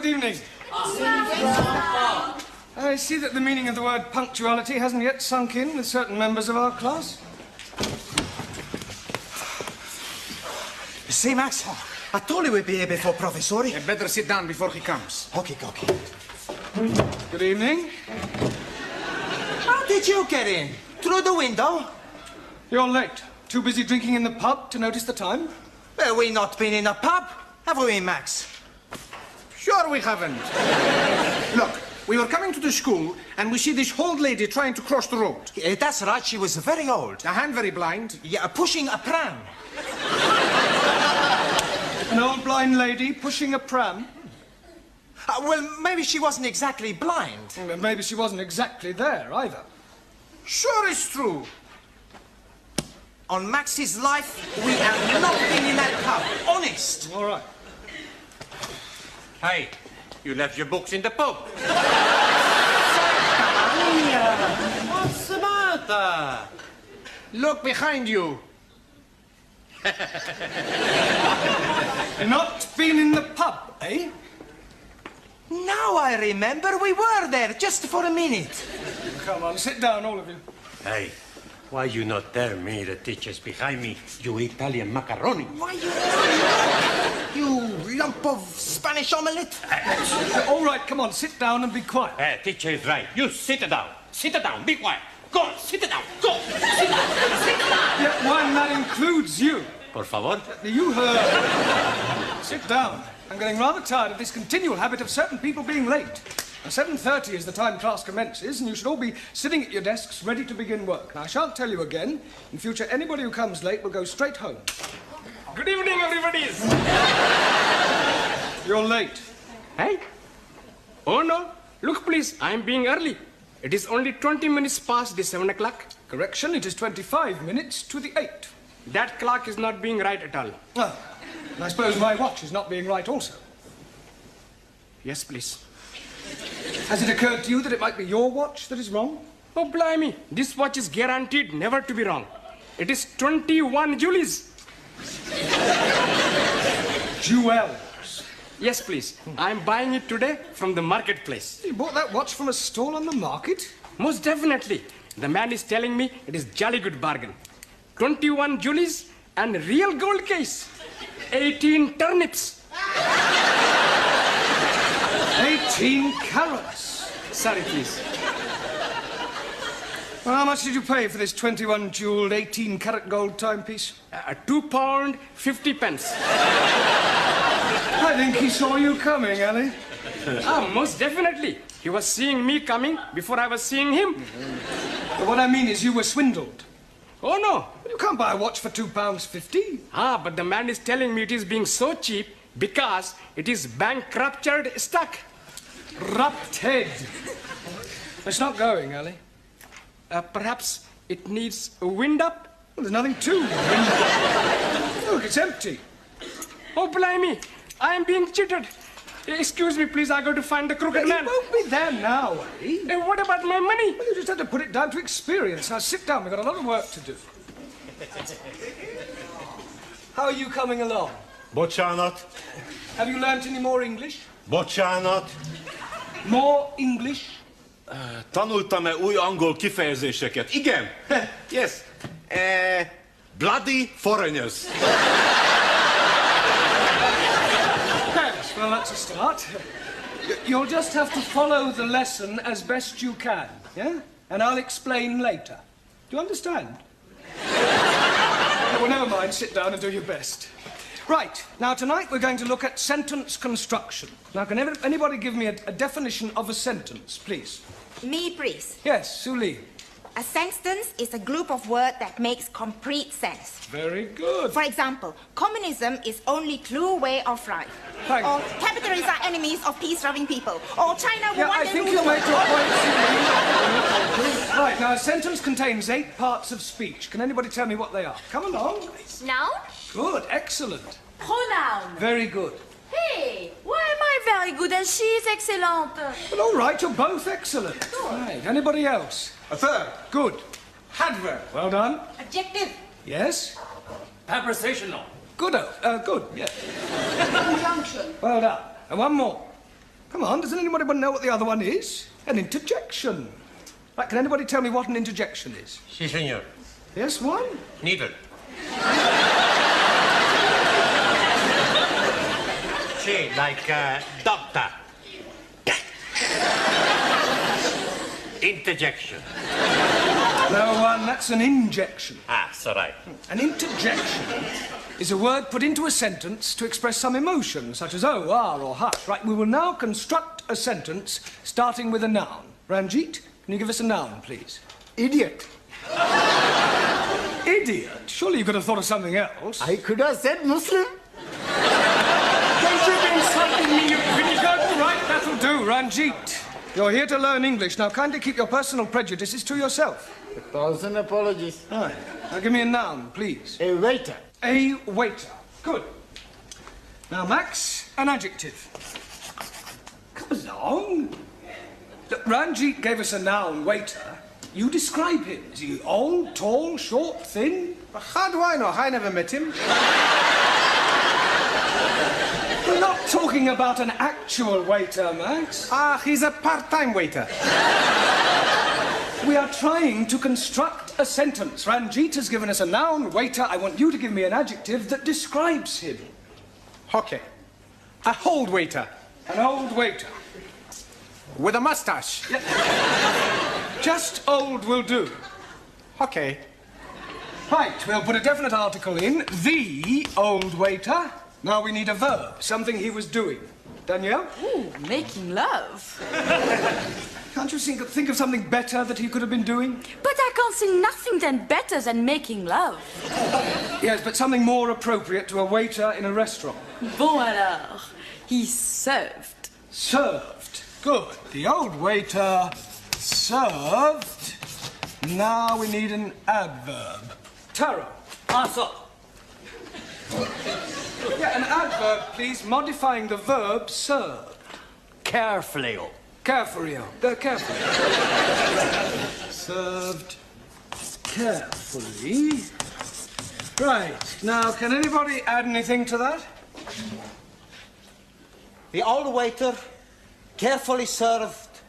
evening. I see that the meaning of the word punctuality hasn't yet sunk in with certain members of our class. See, Max, I told you we'd be here before Professori. You better sit down before he comes. Okay. Good evening. How did you get in? Through the window? You're late. Too busy drinking in the pub to notice the time? Well, we not been in a pub, have we, Max? Sure we haven't. Look, we were coming to the school and we see this old lady trying to cross the road. That's right, she was very old. And very blind. Yeah, pushing a pram. An old blind lady pushing a pram? Well, maybe she wasn't exactly blind. Well, maybe she wasn't exactly there, either. Sure it's true. On Max's life, we have not been in that pub. Honest. All right. Hey, you left your books in the pub. What's the matter? Look behind you. Not been in the pub, eh? Now I remember we were there just for a minute. Come on, sit down, all of you. Hey, why you not tell me the teacher's behind me, you Italian macaroni? Why you lump of Spanish omelette? All right, come on, sit down and be quiet. Hey, teacher is right. You sit down. Sit down. Be quiet. Go on, sit down. Go. Sit down. Sit down. Yeah, one that includes you. Por favor. You heard. Sit down. I'm getting rather tired of this continual habit of certain people being late. Now, 7:30 is the time class commences, and you should all be sitting at your desks ready to begin work. Now, I shan't tell you again. In future, anybody who comes late will go straight home. Good evening, everybody. You're late. Hey? Oh, no. Look, please, I'm being early. It is only 20 minutes past the 7 o'clock. Correction, it is 25 minutes to the 8. That clock is not being right at all. Ah, and I suppose my watch is not being right also. Yes, please. Has it occurred to you that it might be your watch that is wrong? Oh, blimey. This watch is guaranteed never to be wrong. It is 21 Julies. Jewels. Yes, please. I'm buying it today from the marketplace. You bought that watch from a stall on the market? Most definitely. The man is telling me it is jolly good bargain. 21 Julies and real gold case. 18 turnips. 18 carats. Sorry, please. Well, how much did you pay for this 21 jeweled 18 carat gold timepiece? £2, 50 pence. I think he saw you coming, Ali. Most definitely. He was seeing me coming before I was seeing him. But what I mean is you were swindled. Oh, no. You can't buy a watch for £2.50. But the man is telling me it is being so cheap because it is bankrupted stock. Rupted. It's not going, Ali. Perhaps it needs a wind up? Well, there's nothing to it. Look, it's empty. Oh, blimey. I am being cheated. Excuse me, please. I got to find the crooked man. It won't be there now, Ali. What about my money? Well, you just had to put it down to experience. Now, sit down. We've got a lot of work to do. How are you coming along? Bocsánat. Have you learnt any more English? Bocsánat. More English? Tanultam-e új angol kifejezéseket? Igen. Yes. Bloody foreigners. Yes, well, that's a start. You'll just have to follow the lesson as best you can, yeah? And I'll explain later. Do you understand? Well, never mind. Sit down and do your best. Right. Now, tonight we're going to look at sentence construction. Now, can anybody give me a definition of a sentence, please? Me, please. Yes, Suli. A sentence is a group of words that makes complete sense. Very good. For example, communism is only true way of life. Thank Or you. capitalists are enemies of peace-loving people. Or China will Yeah, one I day think rule you've the made your world. point, Suli. Right, now, a sentence contains 8 parts of speech. Can anybody tell me what they are? Come along. Noun? Good, excellent. Pronoun. Very good. Hey, why am I very good and she's excellent? Well, all right, you're both excellent. Right, anybody else? A third. Good. Adverb. Well done. Adjective. Yes? Prepositional. Good, good, yeah. Conjunction. Well done. And one more. Come on, doesn't anybody know what the other one is? An interjection. Right, can anybody tell me what an interjection is? Si, senor. Yes, one? Needle. Si, like doctor. Interjection. No, one, that's an injection. Ah, so right. An interjection is a word put into a sentence to express some emotion, such as oh, ah, or hush. Right, we will now construct a sentence starting with a noun. Ranjit, can you give us a noun, please? Idiot. Idiot? Surely you could have thought of something else. I could have said Muslim. Don't you be insulting me, you idiot! Right, that'll do, Ranjit. You're here to learn English. Now, kindly keep your personal prejudices to yourself. 1,000 apologies. Right. Now, give me a noun, please. A waiter. A waiter. Good. Now, Max, an adjective. Come along. Look, Ranjit gave us a noun, waiter. You describe him. Is he old, tall, short, thin? How do I know? I never met him. We're not talking about an actual waiter, Max. Ah, he's a part-time waiter. We are trying to construct a sentence. Ranjit has given us a noun, waiter. I want you to give me an adjective that describes him. Okay. A old waiter. An old waiter. With a mustache. Just old will do. Okay. Right, we'll put a definite article in. The old waiter. Now we need a verb, something he was doing. Danielle? Ooh, making love. Can't you think of something better that he could have been doing? But I can't see nothing then better than making love. Yes, but something more appropriate to a waiter in a restaurant. Bon alors, he served. Served. Good. The old waiter served. Now we need an adverb. Taro. Answer. Yeah, an adverb, please, modifying the verb serve. Carefully. Carefully. Carefully. Served carefully. Right. Now, can anybody add anything to that? The old waiter carefully served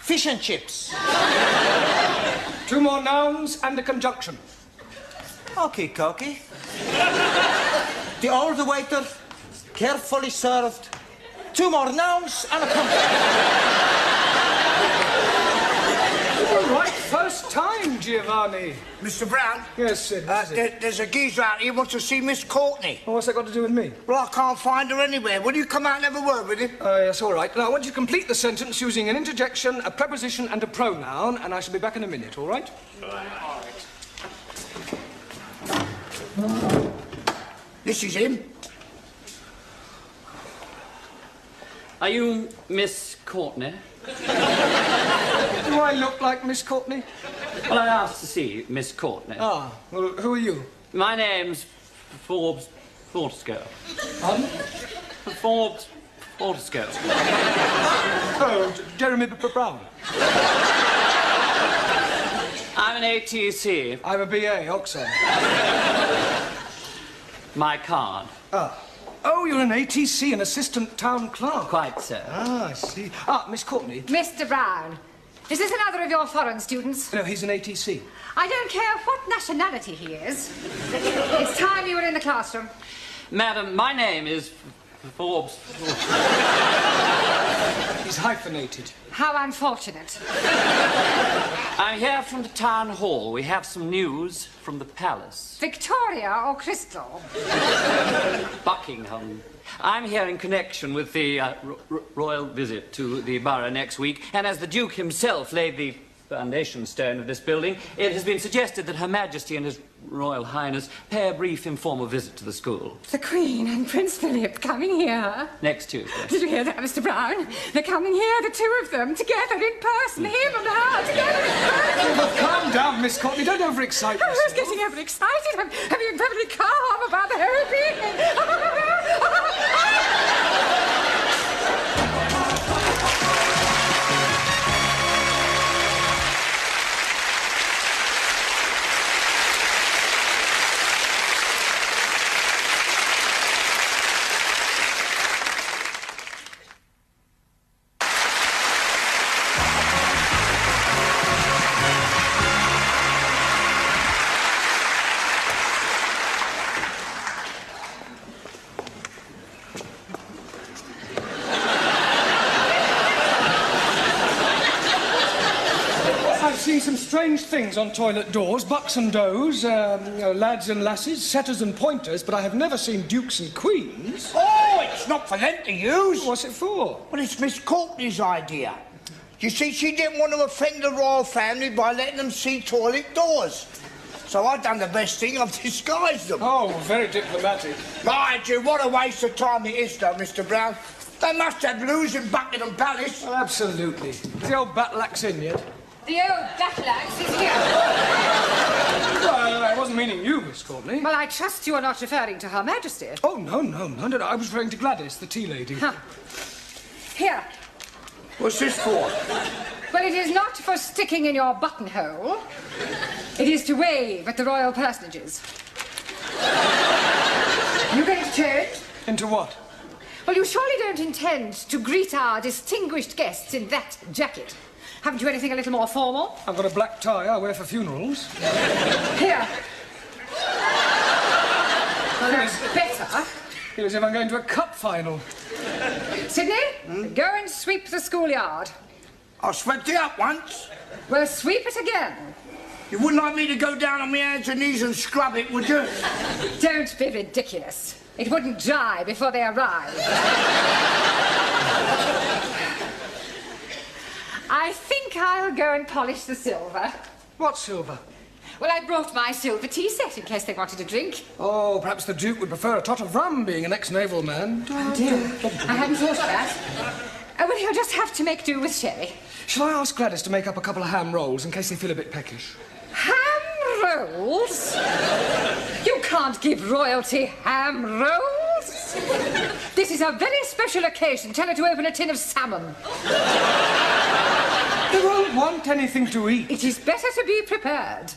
fish and chips. Two more nouns and a conjunction. Okay, Cocky. The old waiter carefully served two more nouns and a conjunction. All right, first time, Giovanni. Mr. Brown? Yes, Sid. There's a geezer out here who wants to see Miss Courtney. Well, what's that got to do with me? Well, I can't find her anywhere. Will you come out and have a word with him? Oh, yes, all right. Now, I want you to complete the sentence using an interjection, a preposition, and a pronoun, and I shall be back in a minute, all right? This is him. Are you Miss Courtney? Do I look like Miss Courtney? Well, I asked to see Miss Courtney. Ah, well, who are you? My name's Forbes Fortescue. Pardon? Forbes Fortescue. Oh, Jeremy Brown. I'm an ATC. I'm a BA, Oxford. My card. Ah. Oh, you're an ATC, an assistant town clerk. Quite so. Ah, I see. Ah, Miss Courtney. Mr. Brown, is this another of your foreign students? No, he's an ATC. I don't care what nationality he is. It's time you were in the classroom. Madam, my name is Forbes. He's hyphenated. How unfortunate. I'm here from the town hall. We have some news from the palace. Victoria or Crystal? Buckingham. I'm here in connection with the royal visit to the borough next week, and as the Duke himself laid the foundation stone of this building, it has been suggested that Her Majesty and His Royal Highness pay a brief informal visit to the school. The Queen and Prince Philip coming here. Next Tuesday. Did you hear that, Mr. Brown? They're coming here, the two of them, together in person, him and her, together in person. Well, calm down, Miss Courtney. Don't overexcite I was yourself. getting overexcited. I'm being perfectly calm about the whole thing. strange things on toilet doors, bucks and does, lads and lasses, setters and pointers, but I have never seen dukes and queens. Oh, it's not for them to use. What's it for? Well, it's Miss Courtney's idea. You see, she didn't want to offend the royal family by letting them see toilet doors. So I've done the best thing, I've disguised them. Oh, very diplomatic. Mind you, what a waste of time it is, though, Mr. Brown. They must have loos in Buckingham Palace. Well, absolutely. Is the old Batlax in yet? The old Batlax is here. Well, I wasn't meaning you, Miss Courtney. Well, I trust you are not referring to Her Majesty. Oh, no. I was referring to Gladys, the tea lady. Huh. Here. What's this for? Well, it is not for sticking in your buttonhole. It is to wave at the royal personages. You going to change? Into what? Well, you surely don't intend to greet our distinguished guests in that jacket. Haven't you anything a little more formal? I've got a black tie I wear for funerals. Here. Well, that's better. Feel as if I'm going to a cup final. Sydney, go and sweep the schoolyard. I swept it up once. Well, sweep it again. You wouldn't like me to go down on my hands and knees and scrub it, would you? Don't be ridiculous. It wouldn't dry before they arrive. I think I'll go and polish the silver. What silver? Well, I brought my silver tea set in case they wanted a drink. Oh, perhaps the Duke would prefer a tot of rum, being an ex-naval man. Oh, dear. I hadn't thought of that. Oh, well, he'll just have to make do with sherry. Shall I ask Gladys to make up a couple of ham rolls in case they feel a bit peckish? Ham rolls? You can't give royalty ham rolls. This is a very special occasion. Tell her to open a tin of salmon. They won't want anything to eat. It is better to be prepared.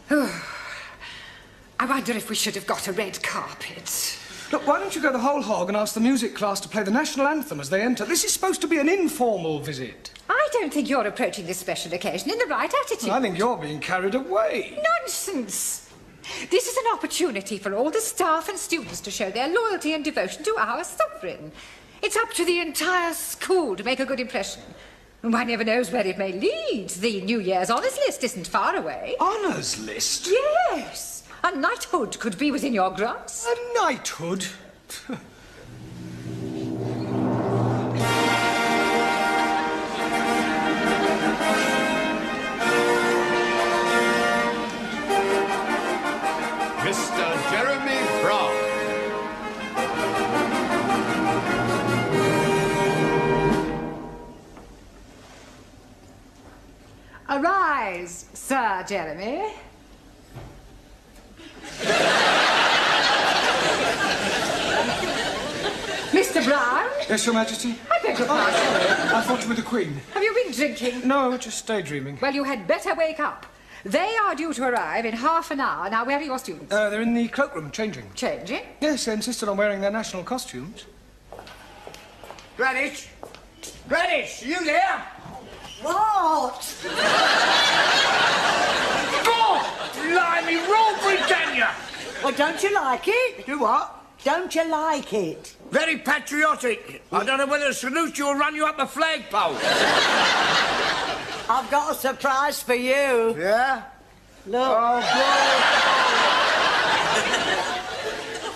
I wonder if we should have got a red carpet. Look, why don't you go the whole hog and ask the music class to play the national anthem as they enter? This is supposed to be an informal visit. I don't think you're approaching this special occasion in the right attitude. I think you're being carried away. Nonsense! This is an opportunity for all the staff and students to show their loyalty and devotion to our sovereign. It's up to the entire school to make a good impression. And one never knows where it may lead. The New Year's honours list isn't far away. Honours list? Yes. A knighthood could be within your grasp. A knighthood? Mr. Jeremy Brown. Arise, Sir Jeremy. Mr. Brown? Yes, Your Majesty? I beg your pardon. I thought you were the Queen. Have you been drinking? No, just daydreaming. Well, you had better wake up. They are due to arrive in half an hour. Now, where are your students? They're in the cloakroom, changing. Changing? Yes, they insisted on wearing their national costumes. Gladys? Gladys, are you there? What? God! Blimey, Rule Britannia! Well, don't you like it? Do what? Don't you like it? Very patriotic. I don't know whether to salute you or run you up a flagpole. I've got a surprise for you. Yeah? Look. Oh,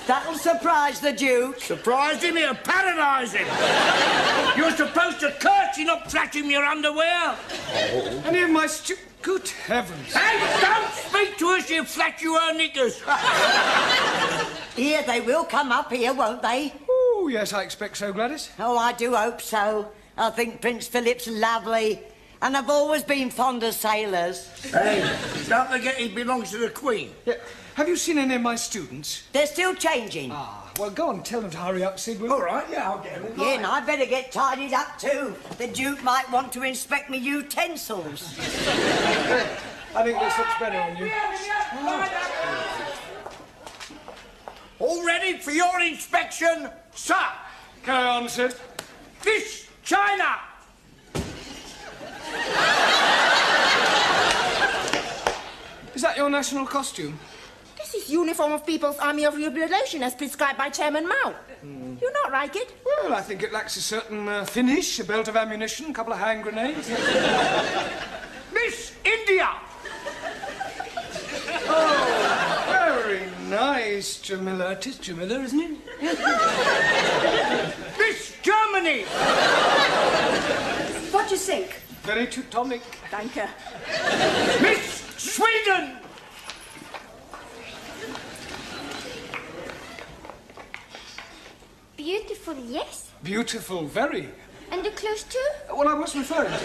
That'll surprise the Duke. surprise him, it'll paralyse him. You're supposed to curtsy, not flash him your underwear. Any of my Good heavens. Hey, don't speak to her, she'll flash you her knickers. Here, they will come up here, won't they? Oh, yes, I expect so, Gladys. Oh, I do hope so. I think Prince Philip's lovely. And I've always been fond of sailors. Hey, don't forget he belongs to the Queen. Yeah. Have you seen any of my students? They're still changing. Ah, well, go on, tell them to hurry up, Sid. All right, yeah, I'll get them. Yeah, and I better get tidied up too. The Duke might want to inspect me utensils. I think this looks better on you. All ready for your inspection, sir? Carry on, Sid. This China. Is that your national costume? This is uniform of People's Army of Liberation as prescribed by Chairman Mao. You not like it? Well, I think it lacks a certain finish, a belt of ammunition, a couple of hand grenades. Miss here. Oh, very nice, Jamila. It is Jamila, isn't it? Miss Germany. What do you think? Very Teutonic. Danke. Miss Sweden. Beautiful, yes. Beautiful, very. And the clothes too? Well, I was referring to...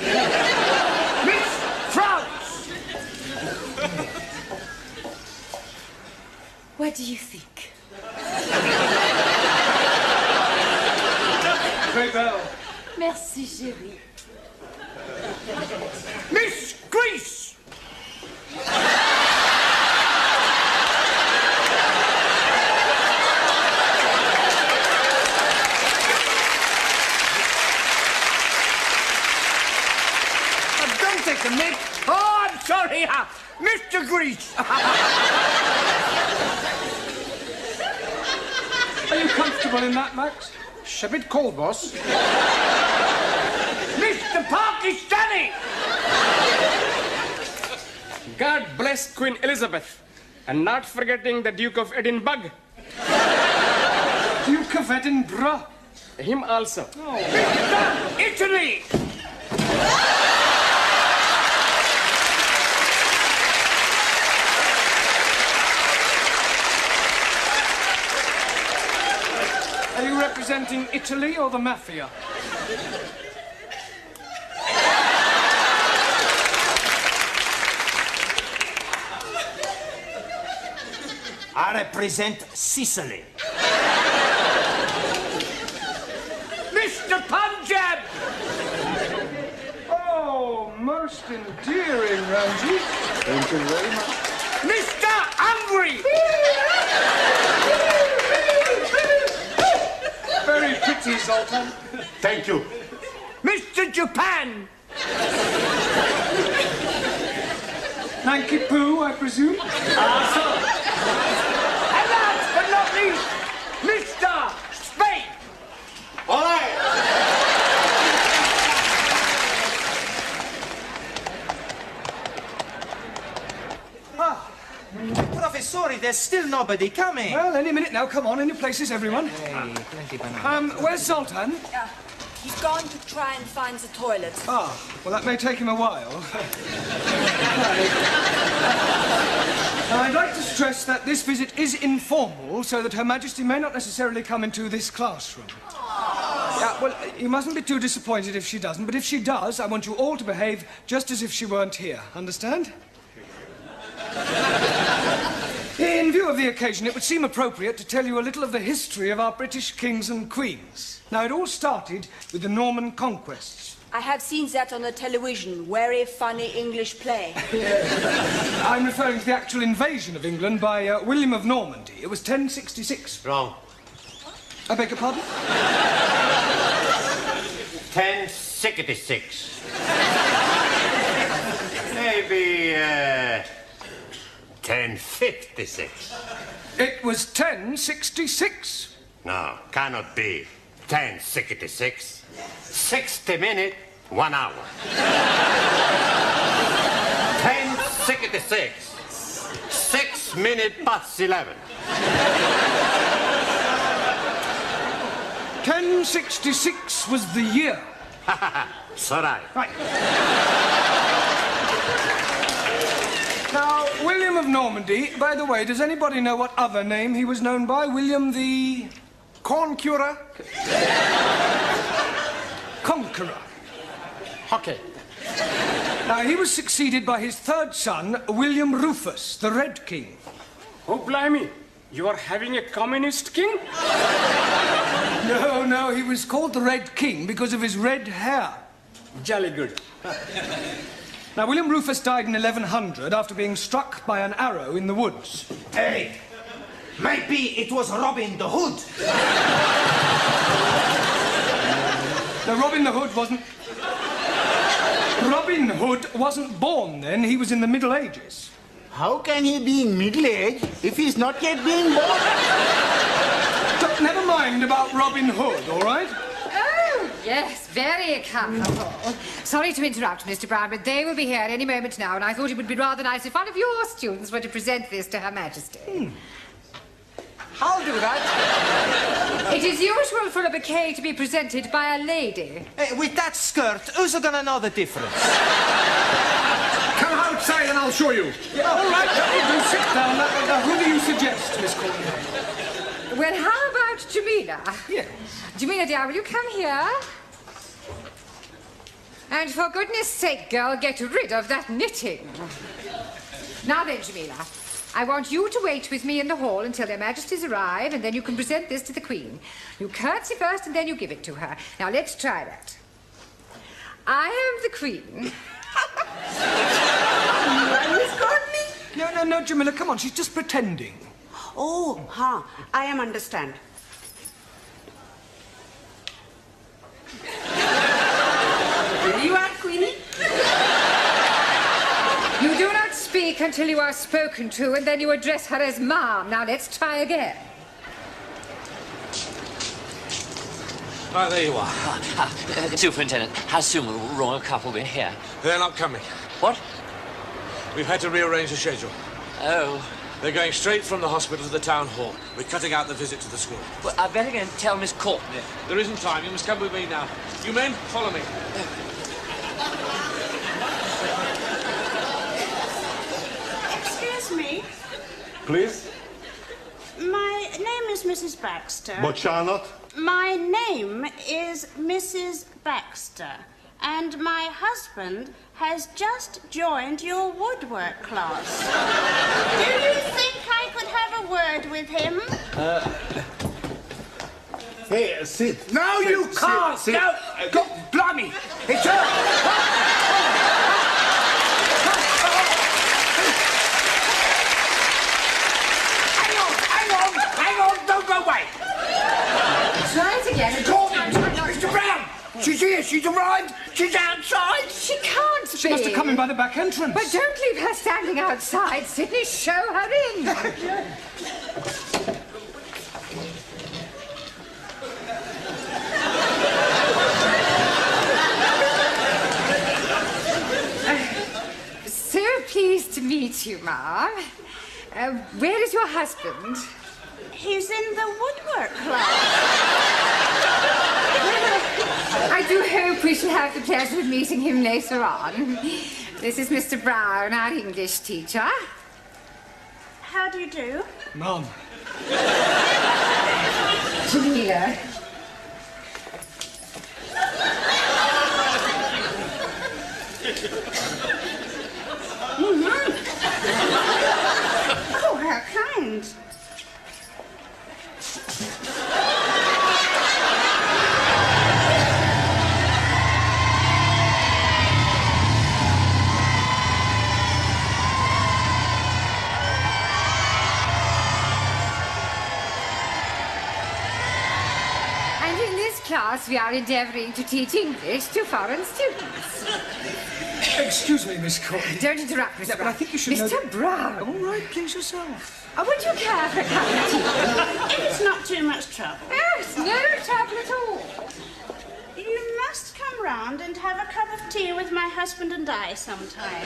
Miss France. What do you think? Très belle. Merci, chérie. Miss Greece. Don't take the mick. Oh, I'm sorry, Mr. Greece. Are you comfortable in that, Max? It's a bit cold, boss. Mr. Pakistani. God bless Queen Elizabeth, and not forgetting the Duke of Edinburgh. Duke of Edinburgh. Him also. Mr. Italy. Are you representing Italy or the mafia? I represent Sicily. Mr. Punjab. Oh, most endearing, Ramsey. Thank you very much. Mr. Hungary. Very pretty, Zoltan. Thank you. Mr. Japan. Nanky Poo, I presume? And last but not least, Mr. Spain. All right. Professori, there's still nobody coming. Well, any minute now. Come on, in your places, everyone. Hey, plenty banana. Where's Zoltan? He's gone to try and find the toilet. Ah, well, that may take him a while. Now, I'd like to stress that this visit is informal, so that Her Majesty may not necessarily come into this classroom. Yeah, well, you mustn't be too disappointed if she doesn't, but if she does, I want you all to behave just as if she weren't here. Understand? In view of the occasion, it would seem appropriate to tell you a little of the history of our British kings and queens. Now, it all started with the Norman conquests. I have seen that on the television. Very funny English play. I'm referring to the actual invasion of England by William of Normandy. It was 1066. Wrong. I beg your pardon? 1066. Maybe, 1056. It was 1066. No, cannot be. 1066. 60 minutes, 1 hour. 1066. 6 minutes past 11. 1066 was the year. So right. Right. Now, William of Normandy, by the way, does anybody know what other name he was known by? William the... Conqueror. Conqueror. Okay. Now, he was succeeded by his third son, William Rufus, the Red King. Oh, blimey. You are having a communist king? No, he was called the Red King because of his red hair. Jolly good. Now, William Rufus died in 1100 after being struck by an arrow in the woods. Hey, maybe it was Robin the Hood. Now, Robin Hood wasn't born then. He was in the Middle Ages. How can he be in middle age if he's not yet been born? Never mind about Robin Hood, all right? Oh, Yes, very comfortable. Sorry to interrupt, Mr. Brown, but they will be here any moment now, and I thought it would be rather nice if one of your students were to present this to Her Majesty. I'll do that. It is usual for a bouquet to be presented by a lady. Hey, with that skirt, who's gonna know the difference? Come outside and I'll show you. Yeah, all right, do sit down. Now, who do you suggest, Miss Courtney? Well, how about Jamila? Yes. Jamila, dear, will you come here? And for goodness sake, girl, get rid of that knitting. Now then, Jamila, I want you to wait with me in the hall until their majesties arrive, and then you can present this to the Queen. You curtsy first, and then you give it to her. Now, let's try that. I am the Queen. Miss Courtney? No, Jamila, come on, she's just pretending. Oh, I am understand. You are Queenie? You do not speak until you are spoken to, and then you address her as Ma'am. Now, let's try again. Right, there you are. Superintendent, how soon will the royal couple be here? They're not coming. What? We've had to rearrange the schedule. Oh. They're going straight from the hospital to the town hall. We're cutting out the visit to the school. Well, I better go and tell Miss Courtney. There isn't time. You must come with me now. You men, follow me. Excuse me. Please? My name is Mrs. Baxter. But Charlotte? My name is Mrs. Baxter. And my husband has just joined your woodwork class. Do you think I could have a word with him? Hey, sit. No, Sit, you can't. sit. No, God, blimey. It's her. Hang on, don't go away. Try it again. Mr. Brown, she's here, she's arrived, she's outside. She can't be. She must have come in by the back entrance. But don't leave her standing outside, Sydney. Show her in. So pleased to meet you, Ma'am. Where is your husband? He's in the woodwork class. I do hope we shall have the pleasure of meeting him later on. This is Mr. Brown, our English teacher. How do you do? Mum. Jamila. Oh, how kind. And in this class, we are endeavouring to teach English to foreign students. Excuse me, Miss Courtney. Don't interrupt, Mr. Yeah, but Brown. I think you should know Mr. that- Brown. All right, please yourself. Would you care for a cup of tea? It's not too much trouble. Yes, no trouble at all. You must come round and have a cup of tea with my husband and I sometime.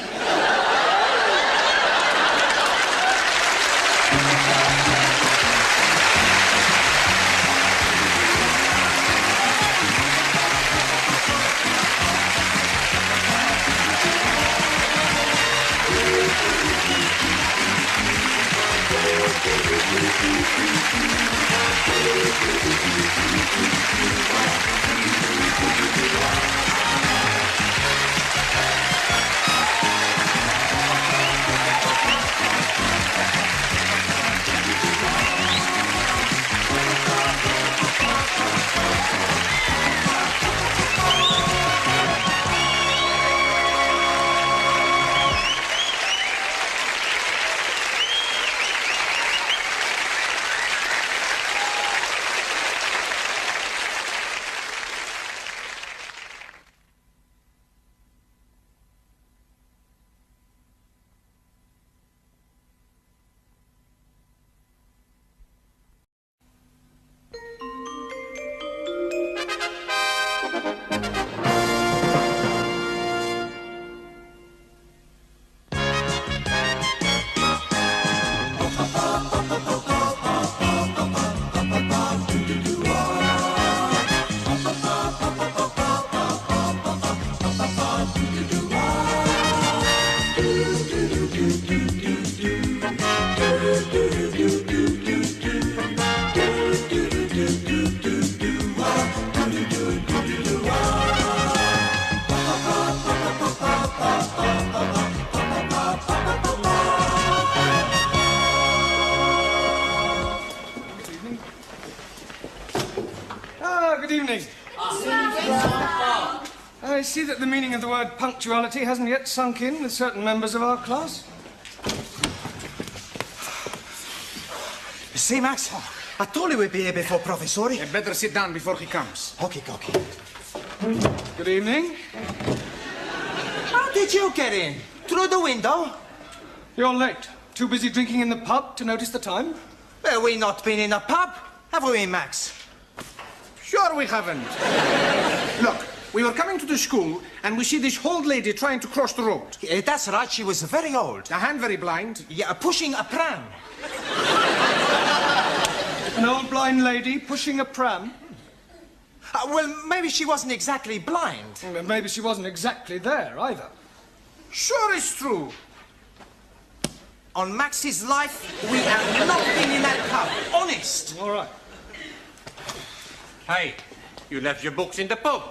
Ah, good evening. I see that the meaning of the word punctuality hasn't yet sunk in with certain members of our class. See, Max, I told you we'd be here before Professor. You better sit down before he comes. Okay. Good evening. How did you get in? Through the window? You're late. Too busy drinking in the pub to notice the time? Well, we not been in a pub, have we, Max? Sure we haven't. Look, we were coming to the school and we see this old lady trying to cross the road. That's right, she was very old. And very blind. Yeah, pushing a pram. An old blind lady pushing a pram? Well, maybe she wasn't exactly blind. Well, maybe she wasn't exactly there, either. Sure it's true. On Max's life, we have not been in that pub. Honest. All right. Hey, you left your books in the pub.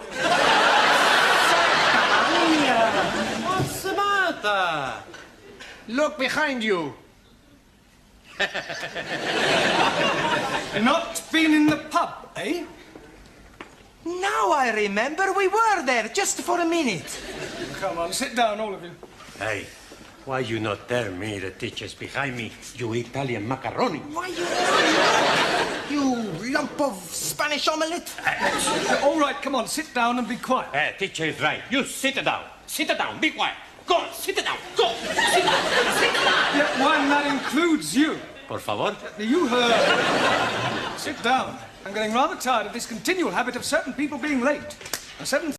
What's the matter? Look behind you. Not been in the pub, eh? Now I remember we were there just for a minute. Come on, sit down, all of you. Hey, why you not tell me the teacher's behind me, you Italian macaroni? Why you lump of Spanish omelette? All right, come on, sit down and be quiet. Teacher is right. You sit down. Sit down. Be quiet. Go on, sit down. Go. Sit down. Sit down. Yeah, why, and that includes you. Por favor. You heard. Sit down. I'm getting rather tired of this continual habit of certain people being late. 7